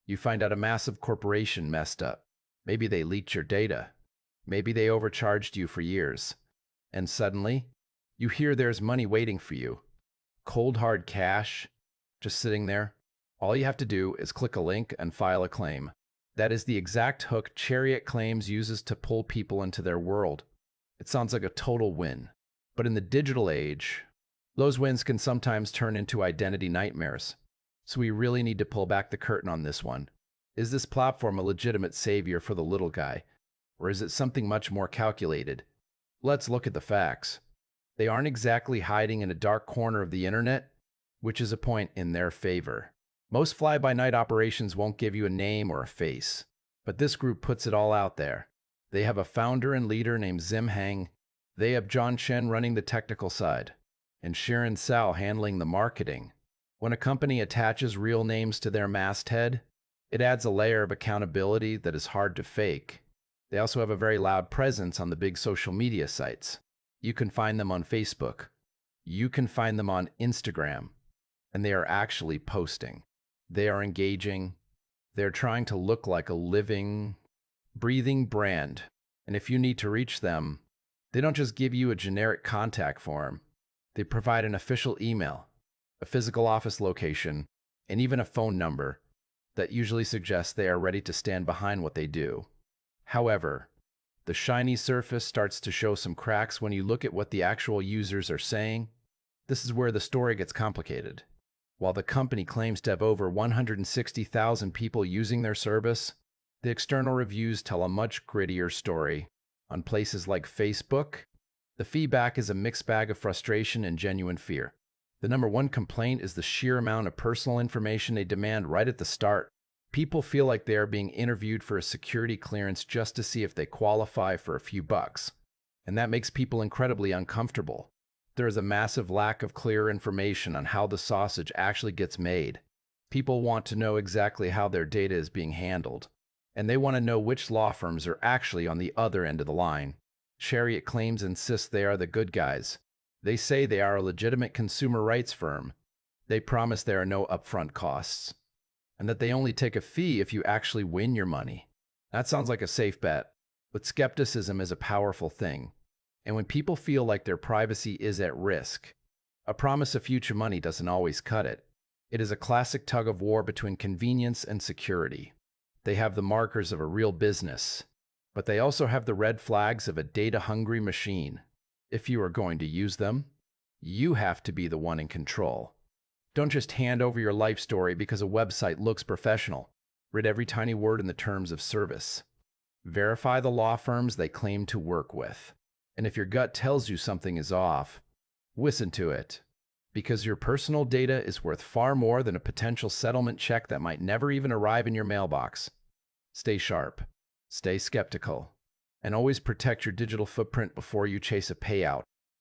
You find out a massive corporation messed up. Maybe they leaked your data. Maybe they overcharged you for years. And suddenly, you hear there's money waiting for you. Cold hard cash, just sitting there. All you have to do is click a link and file a claim. That is the exact hook Chariot Claims uses to pull people into their world. It sounds like a total win. But in the digital age, those wins can sometimes turn into identity nightmares. So we really need to pull back the curtain on this one. Is this platform a legitimate savior for the little guy? Or is it something much more calculated? Let's look at the facts. They aren't exactly hiding in a dark corner of the internet, which is a point in their favor. Most fly-by-night operations won't give you a name or a face, but this group puts it all out there. They have a founder and leader named Zim Heng. They have John Chen running the technical side, and Sharon Cao handling the marketing. When a company attaches real names to their masthead, it adds a layer of accountability that is hard to fake. They also have a very loud presence on the big social media sites. You can find them on Facebook. You can find them on Instagram. And they are actually posting. They are engaging. They're trying to look like a living, breathing brand. And if you need to reach them, they don't just give you a generic contact form. They provide an official email, a physical office location, and even a phone number that usually suggests they are ready to stand behind what they do. However, the shiny surface starts to show some cracks when you look at what the actual users are saying. This is where the story gets complicated. While the company claims to have over 160,000 people using their service, the external reviews tell a much grittier story. On places like Facebook, the feedback is a mixed bag of frustration and genuine fear. The number one complaint is the sheer amount of personal information they demand right at the start. People feel like they are being interviewed for a security clearance just to see if they qualify for a few bucks. And that makes people incredibly uncomfortable. There is a massive lack of clear information on how the sausage actually gets made. People want to know exactly how their data is being handled. And they want to know which law firms are actually on the other end of the line. Chariot Claims insists they are the good guys. They say they are a legitimate consumer rights firm. They promise there are no upfront costs, and that they only take a fee if you actually win your money. That sounds like a safe bet, but skepticism is a powerful thing. And when people feel like their privacy is at risk, a promise of future money doesn't always cut it. It is a classic tug of war between convenience and security. They have the markers of a real business, but they also have the red flags of a data-hungry machine. If you are going to use them, you have to be the one in control. Don't just hand over your life story because a website looks professional. Read every tiny word in the terms of service. Verify the law firms they claim to work with. And if your gut tells you something is off, listen to it. Because your personal data is worth far more than a potential settlement check that might never even arrive in your mailbox. Stay sharp, stay skeptical, and always protect your digital footprint before you chase a payout.